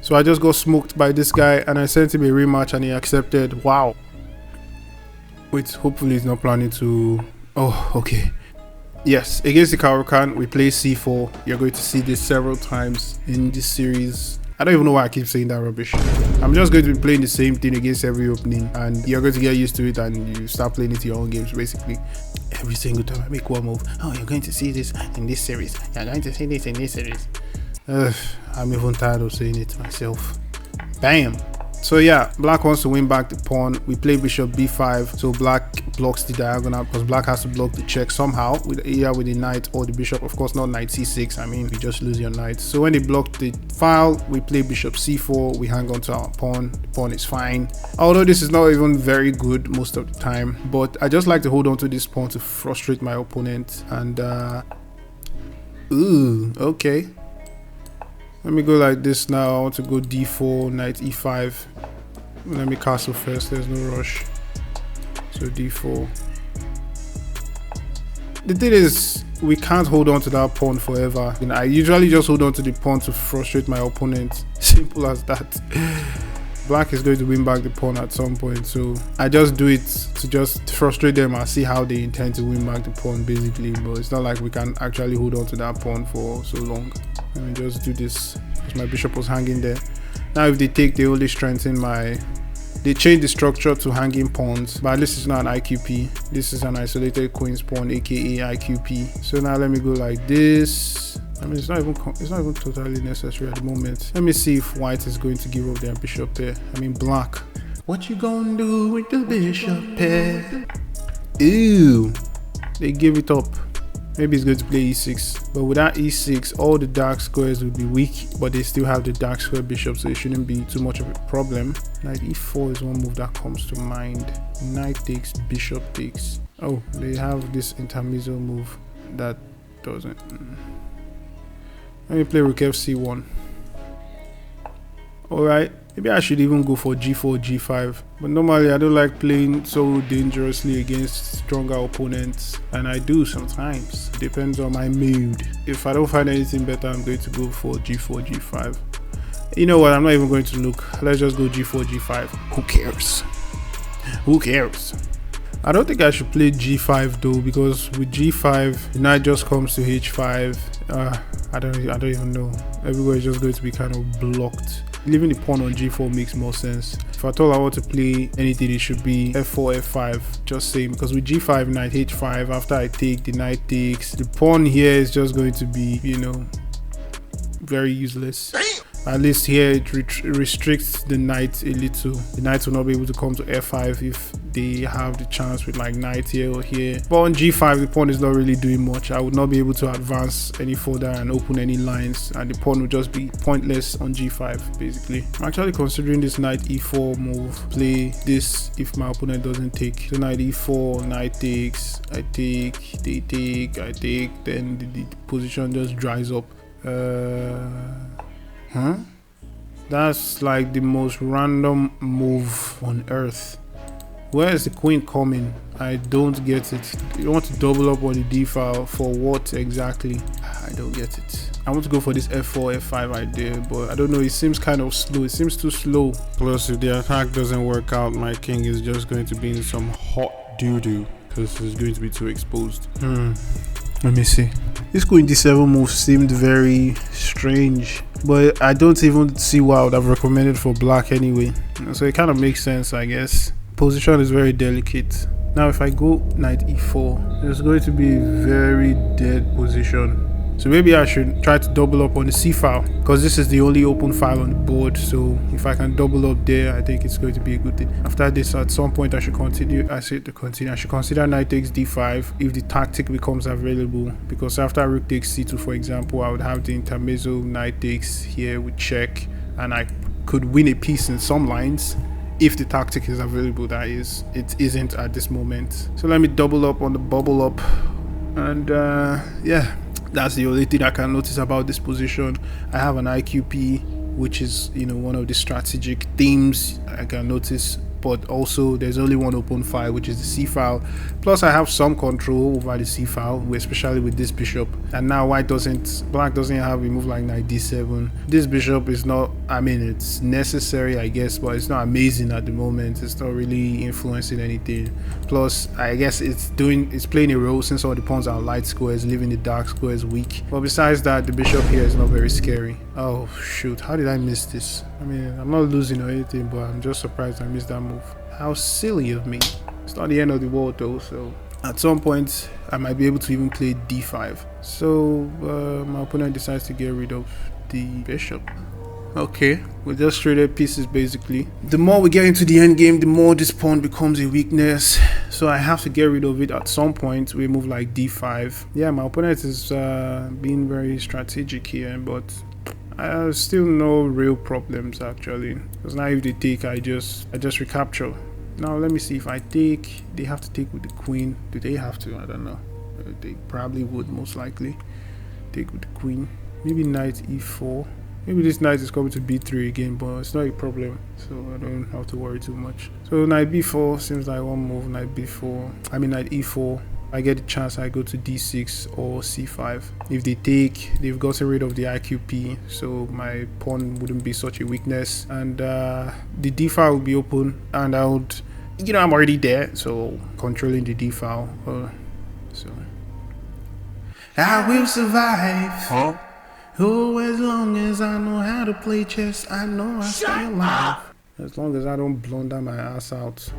So I just got smoked by this guy and I sent him a rematch and he accepted. Wow. Wait, hopefully he's not planning to... Oh, okay. Yes, against the CARO-KANN, we play c4. You're going to see this several times in this series. I don't even know why I keep saying that rubbish. I'm just going to be playing the same thing against every opening and you're going to get used to it and you start playing it your own games basically. Every single time I make one move, oh, you're going to see this in this series. You're going to see this in this series. I'm even tired of saying it myself. Bam! So yeah, black wants to win back the pawn. We play bishop b5, so black blocks the diagonal because black has to block the check somehow, either with the knight or the bishop. Of course, not knight c6. I mean, you just lose your knight. So when they block the file, we play bishop c4. We hang on to our pawn. The pawn is fine. Although this is not even very good most of the time, but I just like to hold on to this pawn to frustrate my opponent. And ooh, okay. Let me go like this now. I want to go d4, knight e5. Let me castle first. There's no rush. So d4. The thing is, we can't hold on to that pawn forever. I usually just hold on to the pawn to frustrate my opponent. Simple as that. Black is going to win back the pawn at some point. So I just do it to just frustrate them and see how they intend to win back the pawn basically. But it's not like we can actually hold on to that pawn for so long. Let me just do this because my bishop was hanging there. Now if they take, they only strengthen my... They change the structure to hanging pawns, but at least it's not an IQP. This is an isolated queen's pawn, aka IQP. So now let me go like this. I mean, it's not even totally necessary at the moment. Let me see if white is going to give up their bishop here. I mean black. What you gonna do with the bishop here? Ew, they gave it up. Maybe he's going to play e6, but without e6, all the dark squares would be weak, but they still have the dark square bishop, so it shouldn't be too much of a problem. Knight e4 is one move that comes to mind. Knight takes, bishop takes. Oh, they have this intermezzo move that doesn't. Let me play rook fc1. Alright, maybe I should even go for g4, g5. But normally I don't like playing so dangerously against stronger opponents. And I do sometimes. It depends on my mood. If I don't find anything better, I'm going to go for g4, g5. You know what, I'm not even going to look. Let's just go g4, g5. Who cares? Who cares? I don't think I should play g5 though, because with g5, the knight just comes to h5. I don't even know. Everywhere is just going to be kind of blocked. Leaving the pawn on g4 makes more sense. If at all I want to play anything, it should be f4, f5, just saying, because with g5, knight h5, after I take, the knight takes. The pawn here is just going to be, you know, very useless. At least here it restricts the knight a little. The knight will not be able to come to f5 if they have the chance with like knight here or here. But on g5, the pawn is not really doing much. I would not be able to advance any further and open any lines, and the pawn would just be pointless on g5 basically. I'm actually considering this knight e4 move. Play this if my opponent doesn't take. So knight e4, knight takes, I take, they take, I take, then the position just dries up. That's like the most random move on earth. Where is the queen coming? I don't get it. You want to double up on the d file for what exactly? I don't get it. I want to go for this f4, f5 idea, but I don't know, it seems kind of slow. It seems too slow. Plus, if the attack doesn't work out, my king is just going to be in some hot doo-doo because it's going to be too exposed. Let me see. This queen d7 move seemed very strange, but I don't even see what I would have recommended for black anyway. So it kind of makes sense, I guess. Position is very delicate. Now if I go knight e4, there's going to be a very dead position. So maybe I should try to double up on the c file, because this is the only open file on the board. So if I can double up there, I think it's going to be a good thing. After this, at some point I should continue. I should consider knight takes d5 if the tactic becomes available, because after rook takes c2, for example, I would have the intermezzo knight takes here with check, and I could win a piece in some lines if the tactic is available. That is, it isn't at this moment. So let me double up on the bubble up, and yeah, that's the only thing I can notice about this position. I have an IQP, which is, you know, one of the strategic themes I can notice, but also there's only one open file, which is the c file. Plus I have some control over the c file, especially with this bishop. And now black doesn't have a move like knight d7. This bishop is not, I mean, it's necessary, I guess, but it's not amazing at the moment. It's not really influencing anything. Plus, I guess it's playing a role since all the pawns are light squares, leaving the dark squares weak. But besides that, the bishop here is not very scary. Oh shoot, how did I miss this? I mean, I'm not losing or anything, but I'm just surprised I missed that move. How silly of me. It's not the end of the world though, so at some point I might be able to even play d5. So my opponent decides to get rid of the bishop. Okay, we just traded pieces basically. The more we get into the end game, the more this pawn becomes a weakness. So I have to get rid of it at some point. We move like d5. Yeah, my opponent is being very strategic here, but still no real problems actually. Because now if they take, I just recapture. Now let me see if I take. They have to take with the queen. Do they have to? I don't know. They probably would most likely take with the queen. Maybe knight e4. Maybe this knight is coming to b3 again, but it's not a problem, so I don't have to worry too much. So knight b4 seems like one move. Knight b4. I mean knight e4. I get the chance, I go to d6 or c5. If they take, they've gotten rid of the IQP, so my pawn wouldn't be such a weakness, and the d file will be open, and I would, I'm already there, so controlling the d file. So I will survive. Huh? Oh, as long as I know how to play chess, I know I stay alive. As long as I don't blunder my ass out.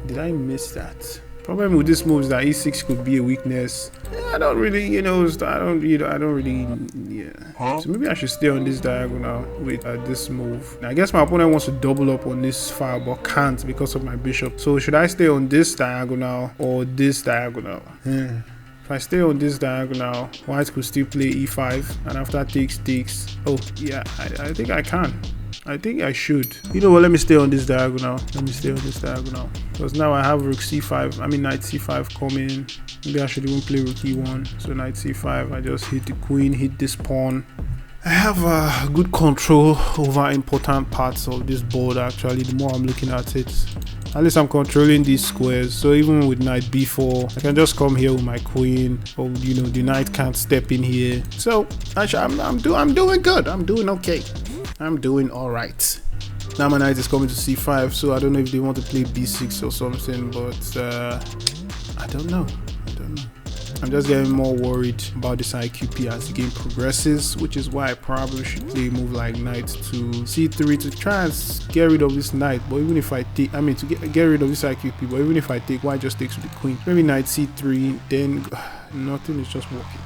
Did I miss that? Problem with this move is that e6 could be a weakness. I don't really, I don't really, yeah. Huh? So maybe I should stay on this diagonal with this move. Now, I guess my opponent wants to double up on this file, but can't because of my bishop. So should I stay on this diagonal or this diagonal? If I stay on this diagonal, white could still play e5, and after takes. Oh yeah, I think I can. I think I should. You know what, let me stay on this diagonal. Because now I have rook c5, I mean knight c5 coming. Maybe I should even play rook e1. So knight c5, I just hit the queen, hit this pawn. I have good control over important parts of this board actually, the more I'm looking at it. At least I'm controlling these squares, so even with knight b4, I can just come here with my queen, or the knight can't step in here. So actually, I'm doing good. I'm doing okay. I'm doing all right. Now my knight is coming to c5, so I don't know if they want to play b6 or something, but I don't know. I'm just getting more worried about this IQP as the game progresses, which is why I probably should play a move like knight to c3 to try and get rid of this knight. But even if I take, to get rid of this IQP, but even if I take, white just takes with the queen. Maybe knight c3, then nothing is just working.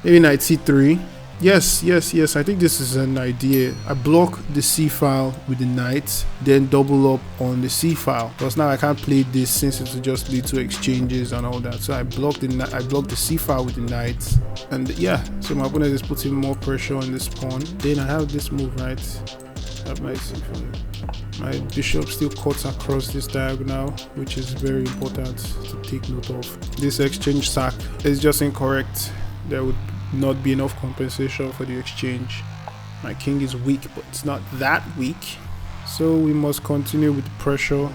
Maybe knight c3. Yes, I think this is an idea. I block the c file with the knight, then double up on the c file, because now I can't play this since it will just lead to exchanges and all that. So I block the c file with the knight, and yeah, so my opponent is putting more pressure on this pawn. Then I have this move, right? My bishop still cuts across this diagonal, which is very important to take note of. This exchange sack is just incorrect. There would not be enough compensation for the exchange. My king is weak, but it's not that weak, so we must continue with the pressure.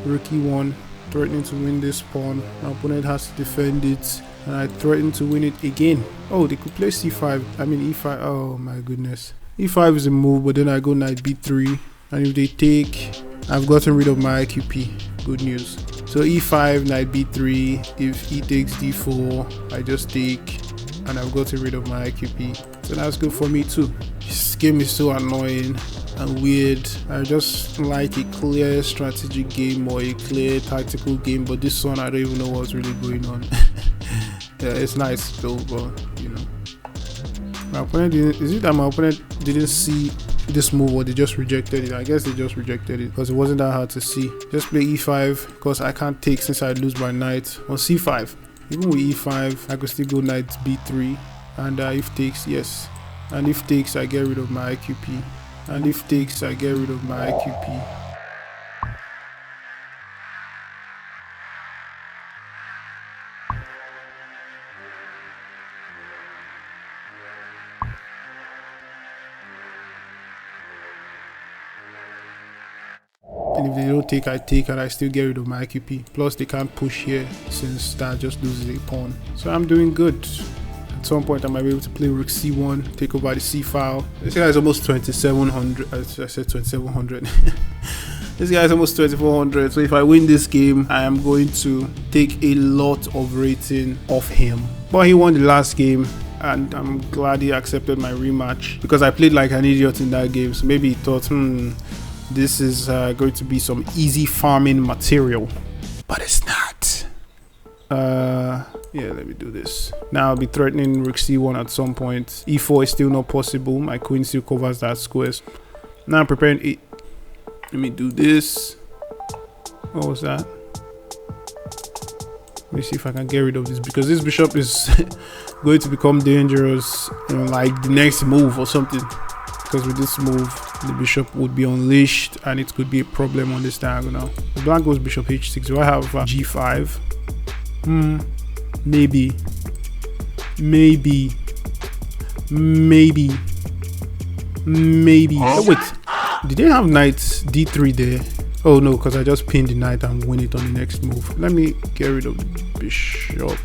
Rook e1, threatening to win this pawn. My opponent has to defend it, and I threaten to win it again. Oh, they could play c5, I mean e5. Oh my goodness, e5 is a move, but then I go knight b3, and if they take, I've gotten rid of my IQP. Good news. So e5, knight b3. If e takes d4, I just take, and I've gotten rid of my IQP. So that's good for me too. This game is so annoying and weird. I just like a clear strategic game or a clear tactical game, but this one I don't even know what's really going on. Yeah, it's nice though, but my opponent didn't, is it that my opponent didn't see this move, or they just rejected it? I guess they just rejected it because it wasn't that hard to see. Just play e5 because I can't take since I lose my knight on c5. Even with e5, I could still go knight b3, and if takes, yes, and if takes, I get rid of my IQP, and if takes, I get rid of my IQP. And if they don't take, I take, and I still get rid of my IQP. Plus, they can't push here since that just loses a pawn. So I'm doing good. At some point, I might be able to play rook c1, take over the c file. This guy is almost 2700. I said 2700. This guy is almost 2400. So if I win this game, I am going to take a lot of rating off him. But he won the last game, and I'm glad he accepted my rematch because I played like an idiot in that game. So maybe he thought, this is going to be some easy farming material, but it's not. Yeah, let me do this. Now I'll be threatening rook c1 at some point. e4 is still not possible. My queen still covers that square. Now I'm preparing it. Let me do this. What was that? Let me see if I can get rid of this, because this bishop is going to become dangerous in like the next move or something. Because with this move, the bishop would be unleashed and it could be a problem on this diagonal. The black goes bishop h6. Do I have g5? Maybe. Oh, wait, did they have knight d3 there? Oh no, because I just pinned the knight and win it on the next move. Let me get rid of the bishop.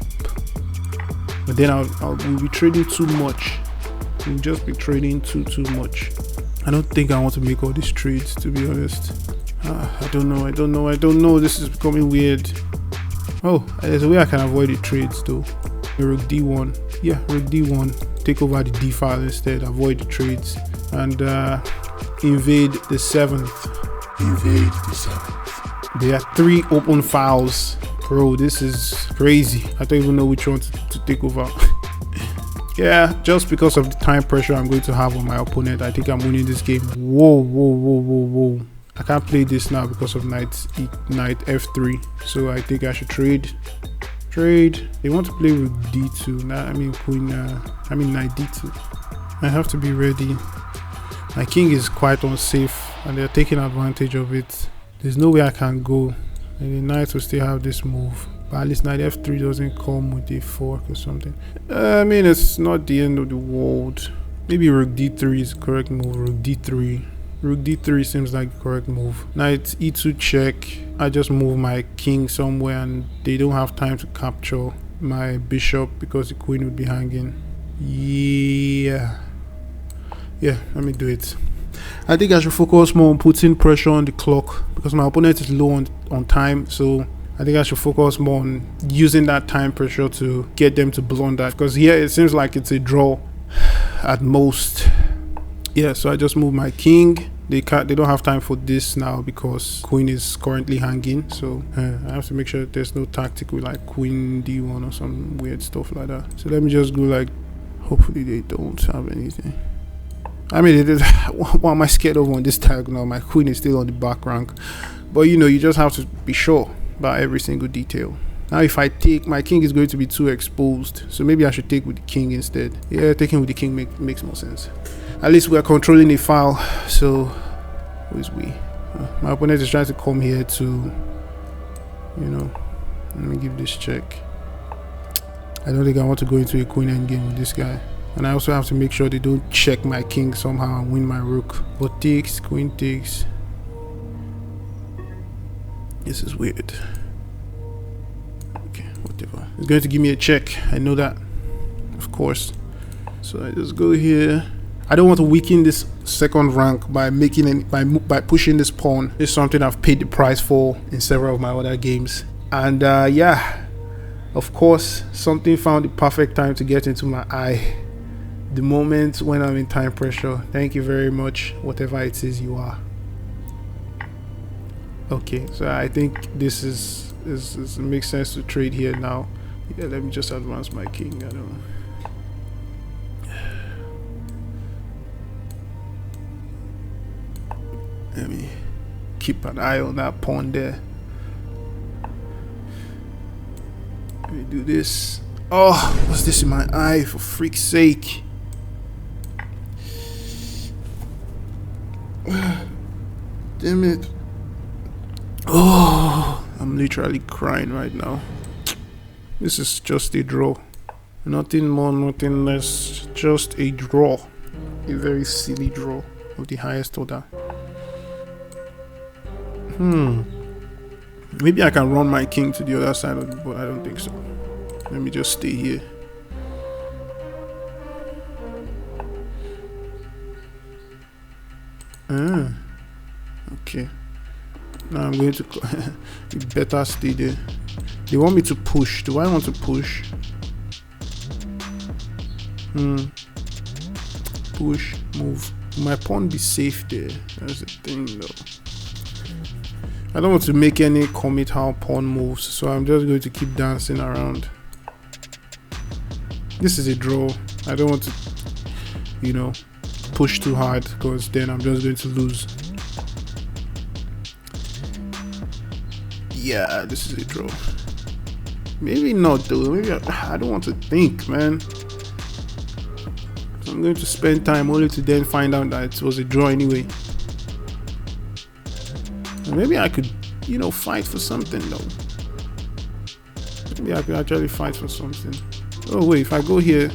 But then we'll be trading too much. We'll just be trading too much. I don't think I want to make all these trades, to be honest. I don't know. This is becoming weird. Oh, there's a way I can avoid the trades though. Rook d1. Yeah, rook d1. Take over the d file instead. Avoid the trades. And invade the 7th. There are 3 open files. Bro, this is crazy. I don't even know which one to take over. Yeah, just because of the time pressure I'm going to have on my opponent, I think I'm winning this game. Whoa. I can't play this now because of knight f3. So I think I should trade. They want to play rook d2. Nah, I mean knight d2. I have to be ready. My king is quite unsafe and they're taking advantage of it. There's no way I can go. And the knight will still have this move. But at least knight f3 doesn't come with a fork or something. I mean, it's not the end of the world. Maybe rook d3 is the correct move. Rook d3 seems like the correct move. Knight e2 check. I just move my king somewhere and they don't have time to capture my bishop because the queen would be hanging. Yeah, let me do it. I think I should focus more on putting pressure on the clock because my opponent is low on time. So I think I should focus more on using that time pressure to get them to blunder, because here it seems like it's a draw at most. Yeah, so I just move my king. They don't have time for this now because queen is currently hanging. So I have to make sure that there's no tactic with like queen d1 or some weird stuff like that. So let me just go like, hopefully they don't have anything. I mean, what am I scared of on this diagonal? My queen is still on the back rank. But you know, you just have to be sure about every single detail. Now if I take, my king is going to be too exposed. So maybe I should take with the king instead. Yeah, taking with the king makes more sense. At least we are controlling a file. So, who is we? My opponent is trying to come here to, you know, let me give this check. I don't think I want to go into a queen endgame with this guy. And I also have to make sure they don't check my king somehow and win my rook. But takes, queen takes. This is weird. Okay, whatever. It's going to give me a check. I know that, of course. So I just go here. I don't want to weaken this second rank by by pushing this pawn. It's something I've paid the price for in several of my other games. And yeah, of course, something found the perfect time to get into my eye. The moment when I'm in time pressure. Thank you very much, whatever it is you are. Okay, so I think this is makes sense to trade here now. Yeah, let me just advance my king. I don't know. Let me keep an eye on that pawn there. Let me do this. Oh, what's this in my eye, for freak's sake? Damn it. Oh, I'm literally crying right now. This is just a draw. Nothing more, nothing less. Just a draw. A very silly draw of the highest order. Maybe I can run my king to the other side of the board. I don't think so. Let me just stay here. Okay. Now I'm going to you better stay there. They want me to push. Do I want to push? Push, move. My pawn be safe there. That's the thing though. I don't want to make any commit how pawn moves, so I'm just going to keep dancing around. This is a draw. I don't want to, you know, push too hard because then I'm just going to lose. Yeah, this is a draw. Maybe not though. Maybe I don't want to think, man. So I'm going to spend time only to then find out that it was a draw anyway. Maybe I could, you know, fight for something though. Maybe I could actually fight for something. Oh wait, if I go here.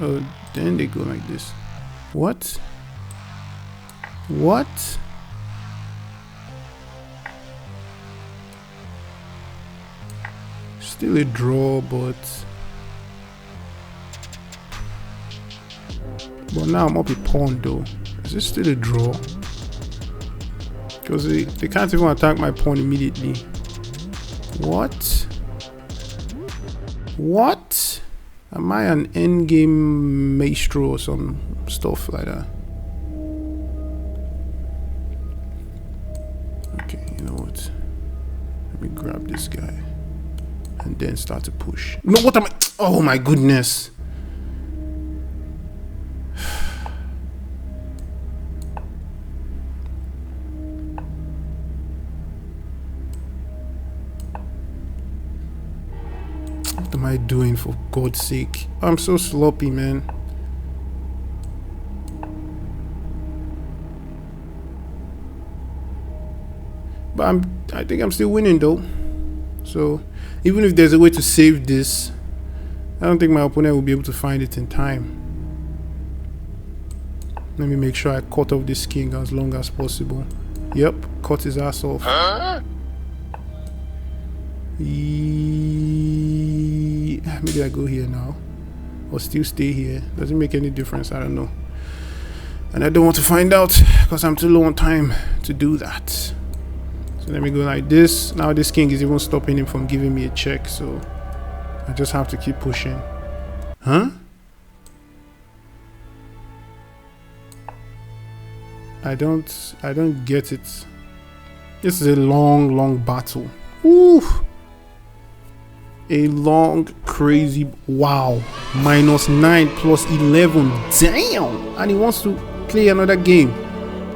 Oh, then they go like this. What? What? Still a draw, but now I'm up a pawn though. Is this still a draw? Because they can't even attack my pawn immediately. What? What? Am I an endgame maestro or some stuff like that? Okay, you know what? Let me grab this guy and then start to push. No, what am I? Oh my goodness. What am I doing, for God's sake? I'm so sloppy, man. But I think I'm still winning though. So even if there's a way to save this, I don't think my opponent will be able to find it in time. Let me make sure I cut off this king as long as possible. Yep, cut his ass off. Huh? Maybe I go here now or still stay here. Doesn't make any difference. I don't know, and I don't want to find out because I'm too low on time to do that. So let me go like this. Now this king is even stopping him from giving me a check, so I just have to keep pushing. Huh? I don't get it. This is a long battle. Ooh. A long, crazy, wow. -9 plus 11. Damn. And he wants to play another game.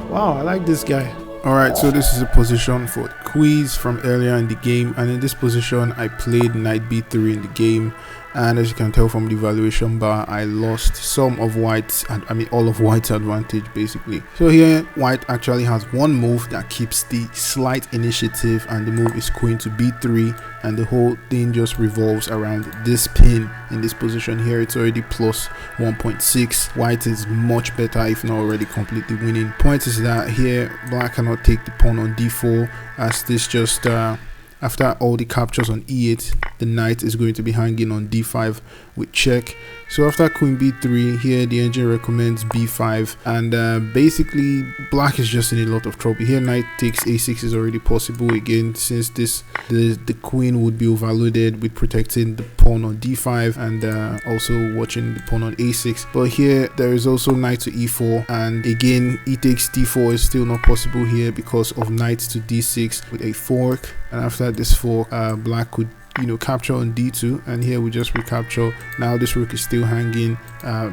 Wow, I like this guy. Alright, so this is a position for quiz from earlier in the game, and in this position I played knight b3 in the game, and as you can tell from the evaluation bar, I lost some of white's, I mean all of white's advantage basically. So here white actually has one move that keeps the slight initiative, and the move is queen to b3, and the whole thing just revolves around this pin in this position here. It's already plus 1.6. White is much better, if not already completely winning. Point is that here black cannot take the pawn on d4, as this just after all the captures on e8, the knight is going to be hanging on d5 with check. So after queen b3, here the engine recommends b5, and basically black is just in a lot of trouble. Here knight takes a6 is already possible again, since the queen would be overloaded with protecting the pawn on d5 and also watching the pawn on a6. But here there is also knight to e4, and again e takes d4 is still not possible here because of knight to d6 with a fork. And after this fork, black could, you know, capture on d2, and here we just recapture. Now this rook is still hanging.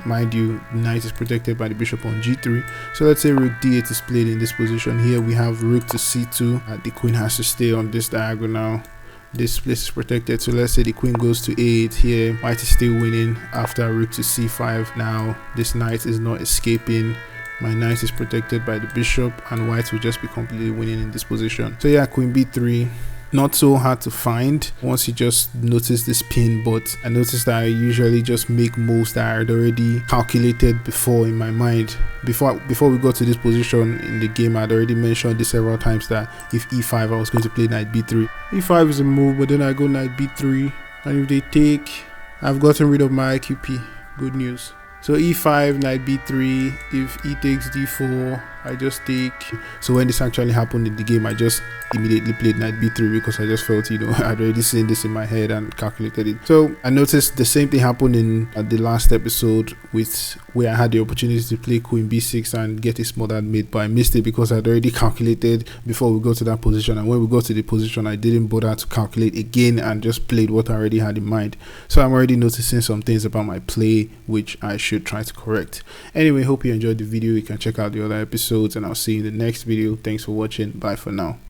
Mind you, knight is protected by the bishop on g3. So let's say rook d8 is played in this position. Here we have rook to c2. The queen has to stay on this diagonal. This place is protected, so let's say the queen goes to a8. Here white is still winning after rook to c5. Now this knight is not escaping. My knight is protected by the bishop, and white will just be completely winning in this position. So yeah, queen b3, not so hard to find once you just notice this pin, but I noticed that I usually just make moves that I had already calculated before in my mind. Before we got to this position in the game, I'd already mentioned this several times that if e5 I was going to play knight b3. e5 is a move, but then I go knight b3, and if they take, I've gotten rid of my IQP. Good news. So e5, knight b3, if e takes d4, I just take. So when this actually happened in the game, I just immediately played knight b3 because I just felt, you know, I'd already seen this in my head and calculated it. So I noticed the same thing happened in the last episode with where I had the opportunity to play queen b6 and get a smothered mate, but I missed it because I'd already calculated before we got to that position, and when we got to the position I didn't bother to calculate again and just played what I already had in mind. So I'm already noticing some things about my play which I should try to correct. Anyway, hope you enjoyed the video. You can check out the other episodes and I'll see you in the next video. Thanks for watching. Bye for now.